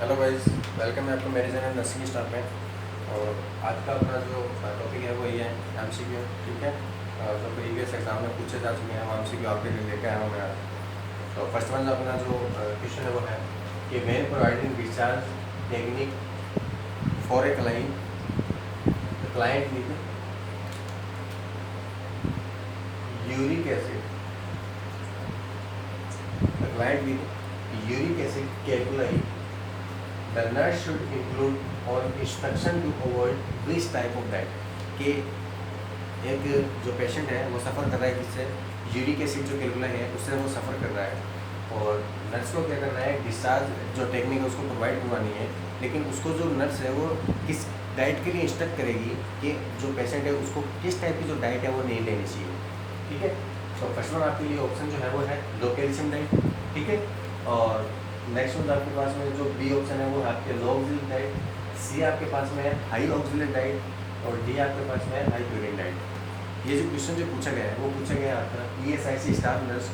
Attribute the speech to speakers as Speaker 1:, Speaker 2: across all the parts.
Speaker 1: Hello guys, welcome है आपको मेरे चैनल नर्सिंग स्टाफ में। और आज का अपना जो टॉपिक है वो ये है एमसीक्यू। ठीक है, जो प्रीवियस एग्जाम में पूछे जा चुके हैं वो एमसीक्यू आपके लिए लेके आया हूँ मैं आज। तो फर्स्ट वन अपना जो क्वेश्चन है वो है कि when providing discharge technique for a client with uric acid client with uric acid calculi the nurse should include on instruction to avoid which type of diet कि एक जो पेशेंट है वो सफ़र कर रहा है किससे, यूरिक एसिड जो कैलकुला है उससे वो सफ़र कर रहा है। और नर्स को क्या करना है, डिस्चार्ज जो टेक्निक है उसको प्रोवाइड करवानी है, लेकिन उसको जो नर्स है वो किस डाइट के लिए इंस्ट्रक्ट करेगी कि जो पेशेंट है उसको किस टाइप की जो डाइट है वो नहीं लेनी चाहिए। ठीक है, तो फर्स्ट वन आपके लिए ऑप्शन जो है वो है लो कैल्शियम डाइट। ठीक है, और नेक्स्ट वन आपके पास में जो बी ऑप्शन है वो आपके लो ऑक्सीलेट डाइट, सी आपके पास में है हाई ऑक्सीलेट डाइट, और डी आपके पास में है हाई प्यूरिन डाइट। ये जो क्वेश्चन जो पूछा गया है वो पूछा गया है आपका ESIC स्टाफ नर्स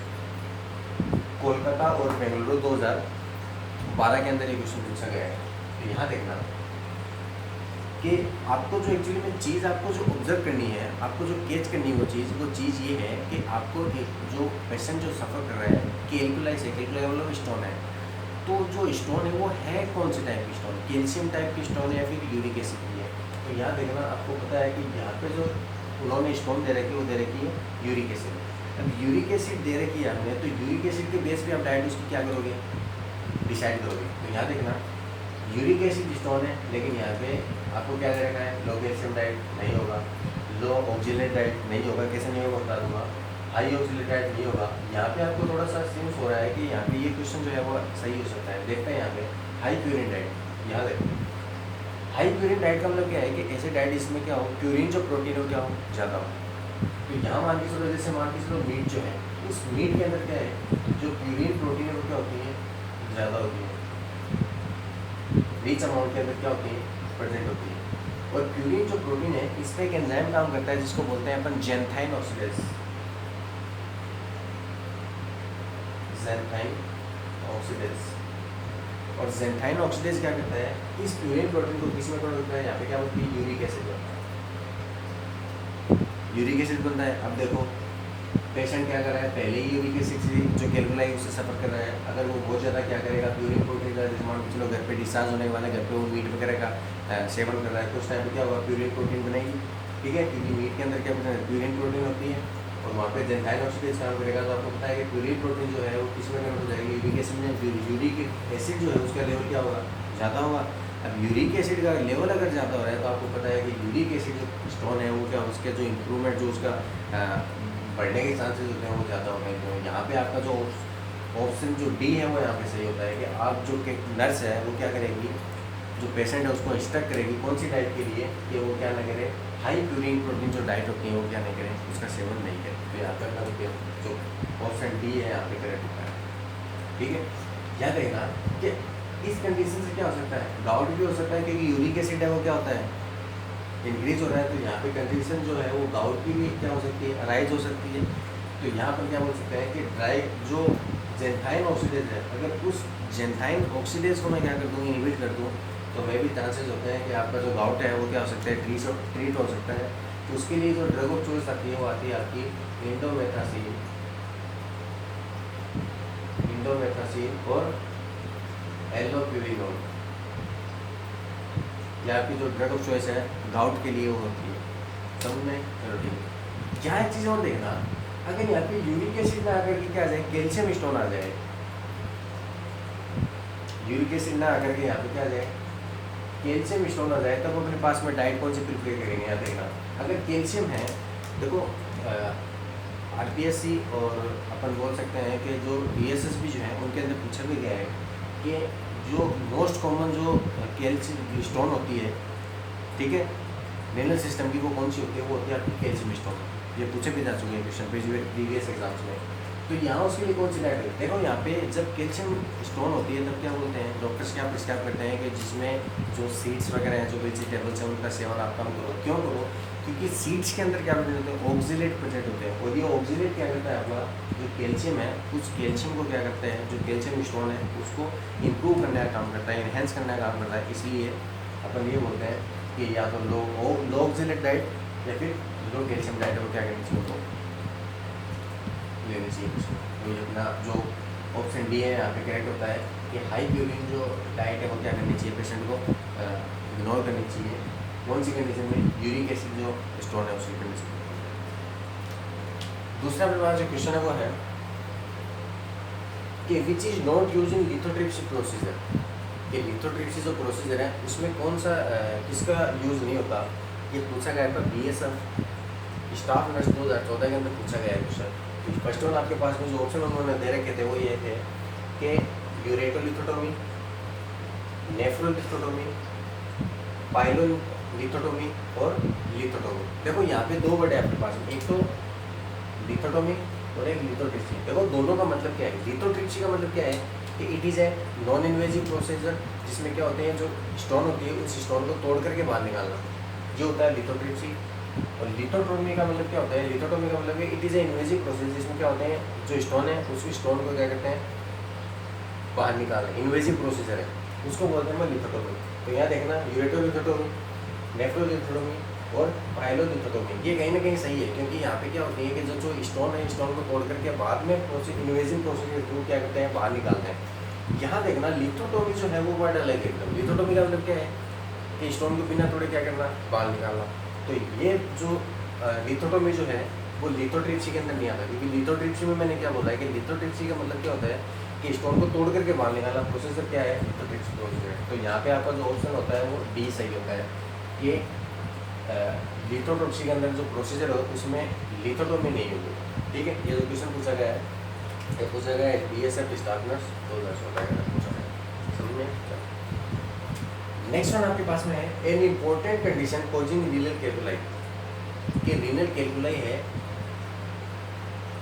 Speaker 1: कोलकाता और बेंगलुरु 2012 के अंदर ये क्वेश्चन पूछा गया है। तो यहाँ देखना कि आपको जो एक्चुअली में चीज़ आपको जो ऑब्जर्व करनी है, आपको जो कैच करनी है वो चीज़ ये है कि आपको जो पेशेंट जो सफ़र कर रहा है कैलकुलाई से, कैलकुलाई वाला स्टोन है, तो जो स्टोन है वो है कौन से टाइप की स्टोन, कैल्शियम टाइप की स्टोन है या फिर यूरिक एसिड की है। तो यहाँ देखना आपको पता है कि यहाँ पे जो उन्होंने स्टोन दे रखी है वो दे रखी है यूरिक एसिड। अब यूरिक एसिड दे रखी है हमने, तो यूरिक एसिड के बेस पे आप डाइट उसकी क्या करोगे, डिसाइड करोगे। तो यहाँ देखना यूरिक एसिड स्टोन है, लेकिन यहाँ पे आपको क्या दे रखा है, लो कैल्शियम डाइट नहीं होगा, लो ऑक्सीलेट डाइट नहीं होगा, कैसे नहीं होगा बता दूंगा, हाई ऑक्सीलेट डाइट नहीं होगा। यहाँ पे आपको थोड़ा सा सेंस हो रहा है कि यहाँ पे ये क्वेश्चन जो है वो सही हो सकता है। देखते हैं यहाँ पे हाई प्यूरिन डाइट। यहाँ देखो हाई प्यूरिन डाइट का मतलब क्या है कि ऐसे डाइट इसमें क्या हो, प्यूरिन जो प्रोटीन हो क्या हो, ज़्यादा हो। तो यहाँ मान के चलो, जैसे मान के चलो मीट जो है, उस मीट के अंदर क्या है, जो प्यूरिन प्रोटीन है वो क्या होती है, ज़्यादा होती है, रिच अमाउंट के अंदर क्या होती है, प्रेजेंट होती है। और प्यूरिन जो प्रोटीन है इस पर एक एंजाइम काम करता है जिसको बोलते हैं अपन जेंथाइन ऑक्सीडेज, जेंथाइन ऑक्सीडेज। और जेंथाइन ऑक्सीडेज क्या करता है, इस प्यूरिन प्रोटीन को किस में कन्वर्ट करता है, यहाँ पे क्या बोलती है, यूरिक एसिड बनता है, यूरिक एसिड बनता है। अब देखो पेशेंट क्या कर रहा है, पहले ही यूरिक एसिड से जो कैलकुलाई उससे सफ़र कर रहा है, अगर वो बहुत ज़्यादा क्या करेगा, प्यूरिन प्रोटीन का मान के चलो घर पे डिस्चार्ज होने वाला, घर पे वो मीट वगैरह का सेवन कर रहा है, तो उस टाइम पर क्या होगा, प्यूरिन प्रोटीन बनेगी। ठीक है, क्योंकि मीट के अंदर क्या होता है, प्यूरिन प्रोटीन होती है, और वहाँ पे जेंथाइन ऑक्सीडेज काम करेगा। तो आपको पता है कि प्यूरिन प्रोटीन जो है वो किस में कन्वर्ट हो जाएगी, यूरिक एसिड में। यूरिक एसिड जो है उसका लेवल क्या होगा, ज़्यादा होगा। अब यूरिक एसिड का लेवल अगर ज़्यादा हो रहा है तो आपको पता है कि यूरिक एसिड जो स्टोन है वो क्या, उसके जो इम्प्रूवमेंट जो उसका बढ़ने के चांसेस होते हैं वो ज़्यादा होते हैं। तो यहाँ पे आपका जो ऑप्शन जो डी है वो यहाँ पे सही होता है कि आप जो नर्स है वो क्या करेगी, जो पेशेंट है उसको इंस्ट्रक्ट करेगी कौन सी डाइट के लिए, कि वो क्या ना करे, हाई प्यूरिन प्रोटीन जो डाइट होती है वो क्या नहीं करें, उसका सेवन नहीं करें। तो यहाँ पर आपका जो ऑप्शन डी है यहाँ पे करेक्ट होता है। ठीक है, याद रहेगा कि इस कंडीशन से क्या हो सकता है, गाउट भी हो सकता है, क्योंकि यूरिक एसिड है वो क्या होता है, इंक्रीज हो रहा है। तो यहाँ पे कंडीशन जो है वो गाउट की भी क्या हो सकती है, राइज हो सकती है। तो यहाँ पर क्या बोल सकते हैं कि ड्राई जो जेंथाइन ऑक्सीडेज है, अगर उस जेंथाइन ऑक्सीडेज को मैं क्या कर दूँ, इनहिबिट कर दूँ, तो मे भी चांसेस होते हैं कि आपका जो गाउट है वो क्या हो सकता है, ट्रीट हो सकता है। तो उसके लिए जो ड्रग ऑफ चॉइस आती है वो आती है आपकी इंडोमेथासिन, इंडोमेथासिन और एलोप्यूरिनोल। ये आपकी जो ड्रग ऑफ चॉइस है गाउट के लिए वो होती है, समझ में। चलो ठीक है, क्या एक चीज़ और देखना, अगर यहाँ पे यूरिक एसिड ना आकर के क्या आ जाए, कैल्शियम स्टोन आ जाए, यूरिक एसिड ना आकर के यहाँ पे क्या आ जाए, कैल्शियम स्टोन आ जाए, तब वो अपने पास में डाइट कौन सी प्रिपेयर करेंगे। यहाँ देखना अगर कैल्शियम है, देखो RPSC और अपन बोल सकते हैं कि जो DSSB जो है उनके अंदर पूछा भी गया है कि जो मोस्ट कॉमन जो कैल्शियम स्टोन होती है, ठीक है, रेनल सिस्टम की, वो कौन सी होती है, वो होती है आपकी कैल्शियम स्टोन। ये पूछे भी जा चुके हैं क्वेश्चन प्रीवियस एग्जाम्स में। तो यहाँ उसके लिए कौन सी डाइट है, देखो यहाँ पे जब कैल्शियम स्टोन होती है तब क्या बोलते हैं डॉक्टर्स, क्या प्रिस्क्राइब करते हैं कि जिसमें जो सीड्स वगैरह हैं, जो वेजिटेबल्स हैं, उनका सेवन आप कम करो। क्यों करो, क्योंकि सीड्स के अंदर क्या प्रेजेंट होते हैं, ऑक्सीलेट प्रेजेंट होते हैं, और ये ऑक्सीलेट क्या करता है, अपना जो कैल्शियम है उस कैल्शियम को क्या करता है, जो कैल्शियम स्टोन है उसको इम्प्रूव करने का काम करता है, इन्हेंस करने का काम करता है। इसलिए अपन ये बोलते हैं कि या तो लो ऑक्सीलेट डाइट या फिर लो कैल्शियम डाइट वो क्या करनी चाहिए, उसको लेनी चाहिए। तो ये अपना जो ऑप्शन डी है यहाँ पे करेक्ट होता है कि हाई प्यूरिन जो डाइट है वो क्या करनी चाहिए, पेशेंट को इग्नोर करनी चाहिए। कौन सी कंडीशन में, यूरिक एसिड जो स्टोन है उसकी कंडीशन में। दूसरा मेरे पास जो क्वेश्चन है वो है कि which is not use in lithotripsy procedure, कि लिथोट्रिप्सी जो प्रोसीजर है उसमें कौन सा किसका यूज़ नहीं होता। ये पूछा गया था BSF स्टाफ नर्स 2014 के अंदर पूछा गया है क्वेश्चन। फर्स्ट वन आपके पास में जो ऑप्शन उन्होंने दे रखे थे वो ये थे कि यूरेटोलिथोटोमी, नेफ्रोलिथोटोमी, पाइलोलिथोटोमी और लिथोटोमी। देखो यहाँ पे दो वर्ड है आपके पास, एक तो लिथोटोमी और एक लिथोट्रिप्सी। देखो दोनों का मतलब क्या है। लिथोट्रिप्सी का मतलब क्या है कि it is a non invasive procedure, जिसमें क्या होते हैं, जो स्टोन होती है उस स्टोन को तोड़ करके बाहर निकालना, ये होता है लिथोट्रिप्सी। और लिथोटोमी का मतलब क्या होता है, लिथोटोमी का मतलब it is a invasive process, जिसमें क्या होते हैं, जो स्टोन है उस स्टोन को क्या करते हैं, बाहर निकालना, इन्वेजिव प्रोसीजर है, उसको बोलते हैं लिथोटोमी। तो यहाँ देखना, यूरेटोलिथोटोमी, नेफ्रोलिथोटोमी और पाइलोलिथोटोमी, ये कहीं ना कहीं सही है, क्योंकि यहाँ पे क्या होती है कि जो स्टोन है, स्टोन को तोड़ करके बाद में इन्वेजिव प्रोसेस के थ्रू क्या करते हैं, बाहर निकालते हैं। यहाँ देखना लिथोटोमी जो है वो वर्ड अलग है एकदम। लिथोटोमी का मतलब क्या है कि स्टोन को बिना तोड़े क्या करना, बाहर निकालना। तो ये जो लिथोटोमी जो है वो लिथोट्रिप्सी के अंदर नहीं आता, क्योंकि लिथोट्रिप्सी में मैंने क्या बोला है कि लिथोट्रिप्सी का मतलब क्या होता है कि स्टोन को तोड़ करके बाहर निकालना, प्रोसेसर क्या है, लिथोट्रिप्सी प्रोसीजर। तो यहाँ पे आपका जो ऑप्शन होता है वो डी सही होता है कि लिथोट्रिप्सी के अंदर जो प्रोसीजर हो उसमें लिथोटोमी नहीं होगी। ठीक है, ये जो क्वेश्चन पूछा गया है, ये पूछा गया है BSF स्टाफ नर्स 2014 का पूछा गया है, समझ में। नेक्स्ट वन आपके पास में है an important condition causing renal कैल्कुलाई, कि रीनल कैल्कुलाई है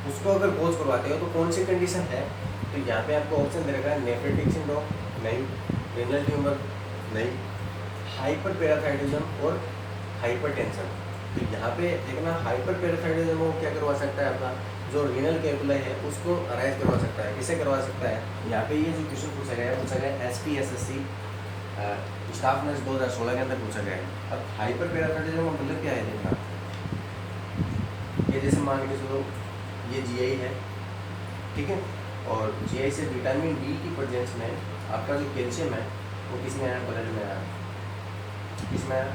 Speaker 1: उसको अगर कोज करवाते हो तो कौन सी कंडीशन है। तो यहाँ पे आपको ऑप्शन दे रखा है नेफ्रेटिक सिंड्रोम नहीं, रीनल ट्यूमर नहीं, हाइपर पैराथायरिज्म और हाइपरटेंशन। तो यहाँ पे देखना, हाइपर पैराथायरिज्म वो क्या करवा सकता है, अपना जो रीनल कैल्कुलाई है उसको अराइज करवा सकता है। किसे करवा सकता है, यहाँ पे ये जो क्वेश्चन पूछा गया है, पूछा गया SPSSC स्टाफ नर्स 2016 के अंदर पूछा गया है। अब हाइपर पैराथायरिज्म का मतलब क्या है, देखना, ये जैसे मान के चलो ये GI है, ठीक है, और GI से विटामिन D की प्रेजेंस में आपका जो कैल्शियम है वो किस में आया, ब्लड में आया, किस में आया,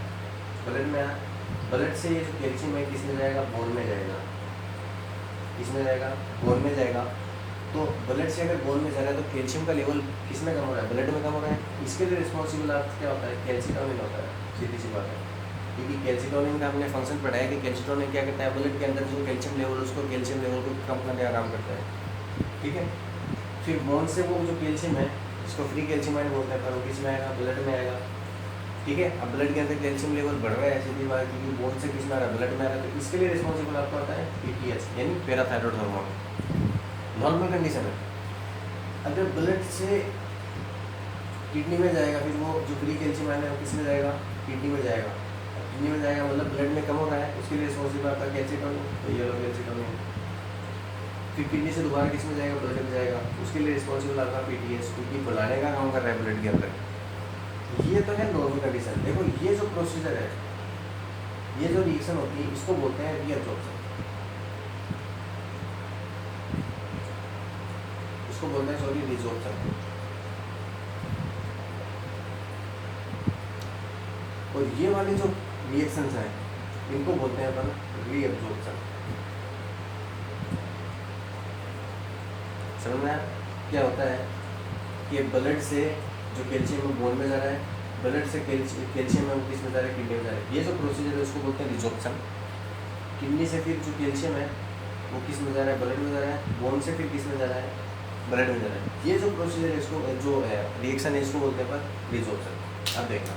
Speaker 1: ब्लड में आया। ब्लड से ये जो कैल्शियम है किस में जाएगा, बोन में जाएगा, किस में जाएगा, बोन में जाएगा। तो ब्लड से अगर बोन में जा रहा है तो कैल्शियम का लेवल किस में कम हो रहा है, ब्लड में कम हो रहा है। इसके लिए रिस्पॉन्सिबल आप क्या होता है, कैल्सिटोनिन होता है, सीधी सी बात है। क्योंकि कैल्सिटोनिन का हमने फंक्शन पढ़ा है कि कैल्सिटोनिन क्या करता है, ब्लड के अंदर जो कैल्शियम लेवल उसको कैल्शियम लेवल को कम करने का काम करता है। ठीक है, फिर बोन से वो जो कैल्शियम है इसको फ्री कैल्शियम बोलते हैं, पर वो किस में आएगा, ब्लड में आएगा। ठीक है, अब ब्लड के अंदर कैल्शियम लेवल बढ़ रहा है, सीधी बात, क्योंकि बोन से किस में आ रहा है, ब्लड में आ रहा है। तो इसके लिए रिस्पॉन्सिबल आपको आता है PTH यानी पैराथायरॉइड हार्मोन। नॉर्मल कंडीशन है, अगर ब्लड से किडनी में जाएगा, फिर वो जो फ्री कैल्शियम है वो किस में जाएगा, किडनी में जाएगा। किडनी में जाएगा मतलब ब्लड में कम हो रहा है, उसके लिए रिस्पॉन्सिबल आपका कैल्शिटोनिन, तो ये लो कैल्शिटोनिन। फिर किडनी से दोबारा किस में जाएगा, ब्लड में जाएगा, उसके लिए रिस्पॉन्सिबल आपका PTH, क्योंकि बुलाने का काम कर रहा है ब्लड के अंदर। ये तो है नॉर्मल कंडीशन। देखो ये जो प्रोसीजर है, ये जो रिएक्शन होती है इसको बोलते हैं रीअब्जॉर्प्शन, इसको बोलते हैं सॉरी रिजॉर्प्शन। और ये वाले जो रिएक्शंस हैं इनको बोलते हैं अपन रीअब्जॉर्प्शन। समझ में आया क्या होता है कि ब्लड से जो कैल्शियम बोन में जा रहा है, ब्लड से कैल्शियम है वो किस में जा रहा है, किडनी में जा रहा है। ये जो प्रोसीजर है उसको बोलते हैं रिजॉर्प्शन। किडनी से फिर जो कैल्शियम है वो किस में जा रहा है, ब्लड में जा रहा है। बोन से फिर किस में जा रहा है, ब्लड में जा रहा है। ये जो प्रोसीजर है इसको जो है रिएक्शन है इसको बोलते हैं अपन रिजॉर्प्शन। अब देखना,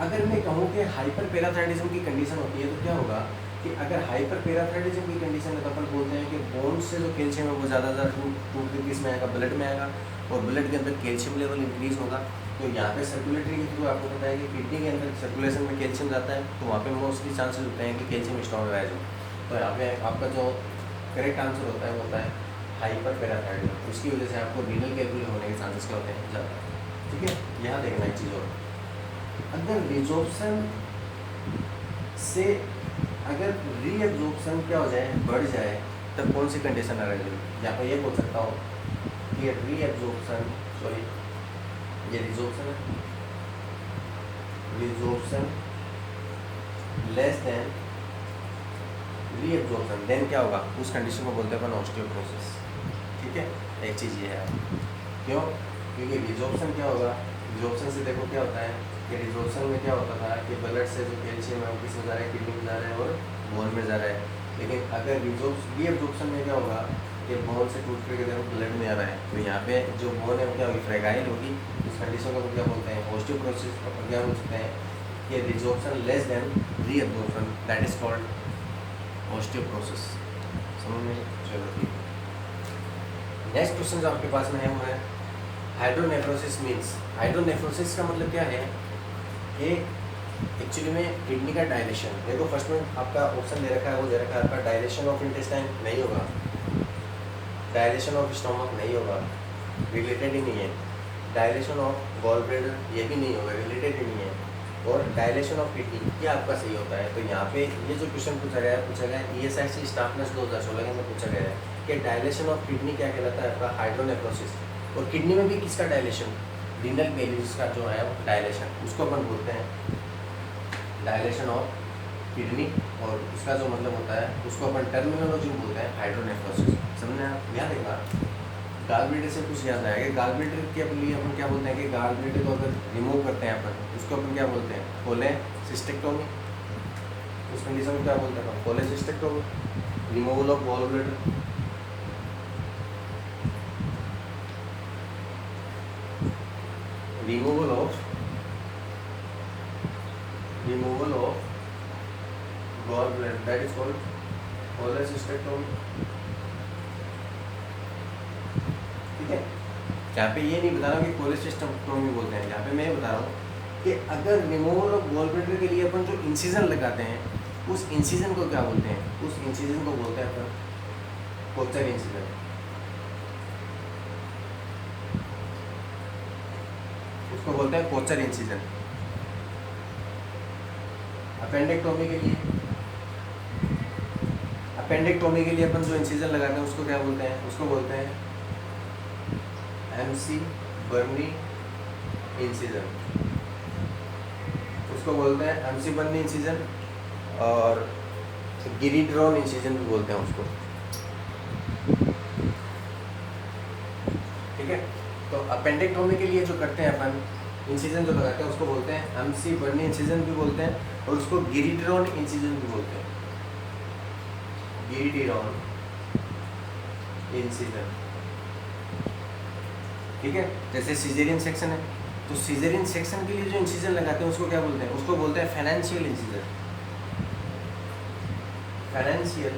Speaker 1: अगर मैं कहूँ कि हाइपर पैराथायरिज्म की कंडीशन होती है तो क्या होगा कि अगर हाइपर पैराथायरॉयडिज्म की कंडीशन है तो अपन बोलते हैं कि बोन से जो कैल्शियम है वो ज़्यादा टूट के किस में आएगा, ब्लड में आएगा, और ब्लड के अंदर कैल्शियम लेवल इंक्रीज होगा। तो यहाँ पे सर्कुलेटरी के थ्रू आपको पता है कि किडनी के अंदर सर्कुलेशन में कैल्शियम जाता है, तो वहाँ पे मोस्टली चांसेस होते हैं कि कैल्शियम स्टोरेज हो। तो यहाँ पे आपका जो करेक्ट आंसर होता है वो होता है हाइपर पैराथायरॉयडिज्म। उसकी वजह से आपको रीनल कैल्कुल होने के चांसेस क्या होते हैं, ज़्यादा। ठीक है, यहाँ देखना एक चीज़ और, अगर रिजॉर्प्शन से अगर रीअब्जॉर्प्शन क्या हो जाए, बढ़ जाए, तब कौन सी कंडीशन आ रही है। यहाँ पर ये बोल सकता हूँ कि रीअब्जॉर्प्शन, सॉरी ये रिजॉर्प्शन है, resorption less than reabsorption, then क्या होगा, उस कंडीशन को बोलते हैं अपन ऑस्टियोपोरोसिस। ठीक है, एक चीज़ ये है, क्यों, क्योंकि रिजॉर्प्शन क्या होगा, रिजॉर्प्शन से देखो क्या होता है कि रिजॉर्प्शन में क्या होता था कि ब्लड से जो कैल्शियम है वो किस में जा रहा है, किडनी में जा रहा है और बोन में जा रहा है। लेकिन अगर रीअब्जॉर्प्शन में क्या होगा कि बोन से टूट कर देखो ब्लड में आ रहा है, तो यहाँ पे जो बोन है वो क्या होगी, फ्रेगाइल होगी। इस कंडीशन को क्या बोलते हैं, ऑस्टियोपोरोसिस। अपन क्या बोल सकते हैं कि resorption less than reabsorption, that is called osteoporosis. समझ में, चलो ठीक। नेक्स्ट क्वेश्चन जो आपके पास में है वो है हाइड्रोनेफ्रोसिस मीन्स। हाइड्रोनेफ्रोसिस का मतलब क्या है कि एक्चुअली में किडनी का डायलेशन। देखो फर्स्ट में आपका ऑप्शन दे रखा है, वो दे रखा है आपका डायलेशन ऑफ इंटेस्टाइन नहीं होगा, डायलेशन ऑफ स्टोमक नहीं होगा, रिलेटेड ही नहीं है। डायलेशन ऑफ गॉल ब्लैडर ये भी नहीं होगा, रिलेटेड ही नहीं है। और डायलेशन ऑफ किडनी ये आपका सही होता है। तो यहाँ पे ये जो क्वेश्चन पूछा गया ESIC स्टाफनेस 2016 के अंदर पूछा गया है कि डायलेशन ऑफ किडनी क्या कहलाता है, आपका हाइड्रोनेफ्रोसिस। और किडनी में भी किसका डायलेशन, रीनल पैरेलल का जो है डायलेशन, उसको अपन बोलते हैं डायलेशन ऑफ किडनी। और उसका जो मतलब होता है उसको अपन टर्मिनोलॉजी में बोलते हैं हाइड्रोनेफ्रोसिस। समझे आप, यहाँ देखना गाल ब्लैडर से कुछ याद आएगा। गाल ब्लैडर के लिए अपन क्या बोलते हैं कि गाल ब्लैडर को अगर रिमूव करते हैं अपन, उसको अपन क्या बोलते हैं, कोलेसिस्टेक्टोमी। उस कंडीशन में क्या बोलते हैं अपन, cholecystectomy, removal of gall bladder. Removal of gall bladder, that is called cholecystectomy. ठीक है, यहाँ पे ये नहीं बता रहा हूँ कि कोलेसिस्टेक्टोमी बोलते हैं, यहाँ पे मैं ये बता रहा हूँ कि अगर रिमूवल ऑफ गॉल ब्लैडर के लिए अपन जो इंसिजन लगाते हैं, उस इंसिजन को क्या बोलते हैं, उस इंसिजन को बोलते हैं अपन कोचर इंसिजन। उसको बोलते हैं कोचर इंसिजन। अपेंडेक्टोमी के लिए अपन जो इंसिजन लगाते हैं उसको क्या बोलते हैं, उसको बोलते हैं MC बर्नी इंसिजन। उसको बोलते हैं MC बर्नी इंसिजन, और गिरिड्रॉन इंसिजन भी बोलते हैं उसको। ठीक है, तो अपेंडेक्टोमी के लिए जो करते हैं अपन इंसिजन जो लगाते हैं उसको बोलते हैं MC बर्नी इंसिजन भी बोलते हैं, और उसको गिरिड्रॉन इंसिजन भी बोलते हैं, गिरिड्रॉन इंसिजन। ठीक है, जैसे सीजेरियन सेक्शन है, तो सीजेरियन सेक्शन के लिए जो इंसिजन लगाते हैं उसको क्या बोलते हैं, उसको बोलते हैं फाइनेंशियल इंसिजन। फाइनेंशियल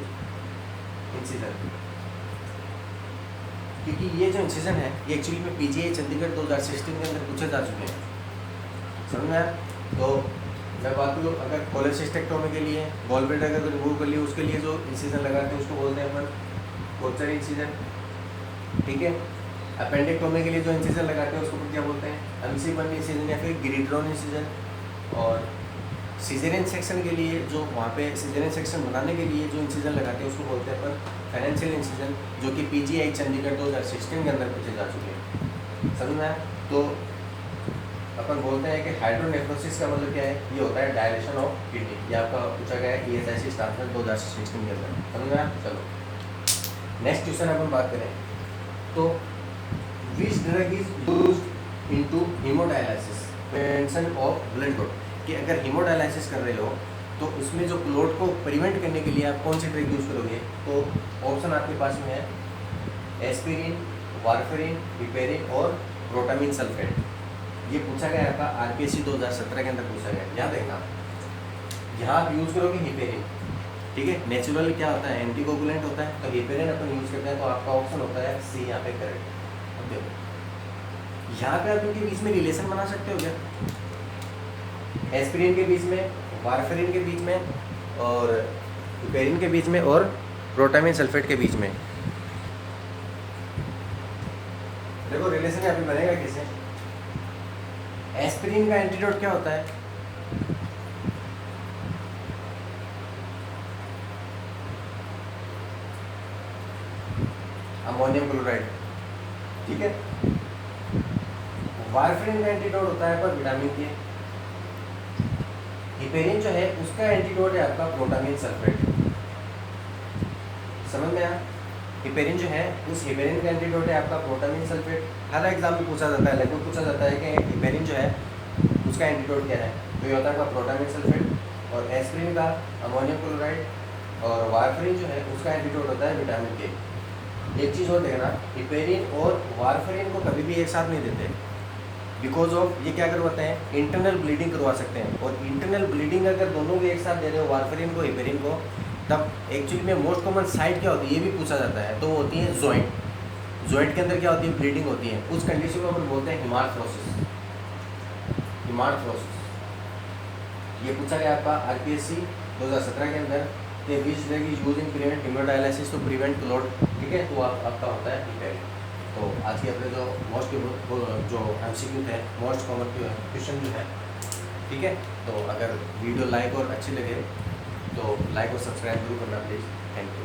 Speaker 1: इंसिजन, क्योंकि ये जो इंसिजन है ये एक्चुअली में PGI चंडीगढ़ 2016 के अंदर पूछे जा चुके हैं। समझ में आया? तो मैं बात करूँ अगर कोलेसिस्टेक्टोमी के लिए गॉल ब्लैडर अगर रिमूव कर लिए, उसके लिए जो इंसिजन लगाते हैं उसको बोलते हैं अपन कोचर इंसिजन। ठीक है, अपेंडेक्टोमी के लिए जो इंसिजन लगाते हैं उसको क्या बोलते हैं MC बर्नी इंसिजन या फिर गिरिड्रॉन इंसिजन। और सीजेरियन सेक्शन के लिए जो वहाँ पे सीजेरियन सेक्शन बनाने के लिए जो इंसिजन लगाते हैं उसको बोलते हैं अपन फाइनेंशियल इंसिजन, जो कि PGI चंडीगढ़ 2016 के अंदर पूछे जा चुके हैं। समझ में आया? तो अपन बोलते हैं कि हाइड्रोनेफ्रोसिस का मतलब क्या है, ये होता है डायलेशन ऑफ किडनी। ये आपका पूछा गया है ESIC स्टाफनेस 2016 के अंदर। समझ में आया? चलो नेक्स्ट क्वेश्चन अपन बात करें तो which drug is used into hemodialysis, prevention of blood clot। कि अगर हीमोडायलिसिस कर रहे हो तो उसमें जो क्लोट को प्रिवेंट करने के लिए आप कौन सी ड्रग यूज़ करोगे। तो ऑप्शन आपके पास में है एस्पिरिन, वारफेरिन, हिपेरिन और प्रोटामिन सल्फेट। ये पूछा गया आपका RPSC 2017 के अंदर पूछा गया। यहाँ देखना, यहाँ आप यूज़ करोगे हिपेरिन, ठीक है। नेचुरल क्या होता है, एंटीकोगुलेंट होता है, तो हेपेरिन अपन यूज़ करते हैं, तो आपका ऑप्शन होता है सी यहाँ पे करेक्ट। अब देखो यहाँ पे आप इनके बीच में रिलेशन बना सकते हो क्या, एस्पिरिन के बीच में, वारफेरिन के बीच में और हेपेरिन के बीच में और प्रोटामिन सल्फेट के बीच में। देखो रिलेशन यहाँ पे बनेगा कैसे, एस्पिरिन का एंटीडोट क्या होता है, अमोनियम क्लोराइड, ठीक है। वारफेरिन का एंटीडोट होता है पर विटामिन के। हेपेरिन जो है उसका एंटीडोट है आपका प्रोटामिन सल्फेट। समझ में आया, हेपेरिन जो है उस हेपेरिन का एंटीडोट है आपका प्रोटामिन सल्फेट। हर एग्जाम में पूछा जाता है, लगभग पूछा जाता है कि हेपेरिन जो है उसका एंटीडोट क्या है, तो ये होता है आपका प्रोटामिन सल्फेट। और एस्पिरिन का अमोनियम क्लोराइड और वारफेरिन जो है उसका एंटीडोट होता है विटामिन के। एक चीज़ और देखना, हेपेरिन और वारफेरिन को कभी भी एक साथ नहीं देते, बिकॉज ऑफ ये क्या करवाते हैं, इंटरनल ब्लीडिंग करवा सकते हैं। और इंटरनल ब्लीडिंग अगर दोनों को एक साथ दे रहे हो, वारफेरिन को हेपेरिन को, तब एक्चुअली में मोस्ट कॉमन साइट क्या होती है ये भी पूछा जाता है, तो वो होती है जॉइंट। जॉइंट के अंदर क्या होती है, ब्लीडिंग होती है। उस कंडीशन को अपन बोलते हैं हिमार्थ्रोसिस। हिमार्थ्रोसिस ये पूछा गया आपका आरपीएससी 2017 के अंदर, कि which drug is use in prevent haemodialysis to prevent clot, ठीक है। तो आपका होता है हेपेरिन। तो आज के अपने जो जो एमसीक्यू थे, मोस्ट कॉमन क्वेश्चन जो है, ठीक है। तो अगर वीडियो लाइक और अच्छी लगे तो लाइक और सब्सक्राइब जरूर करना प्लीज़। Thank you.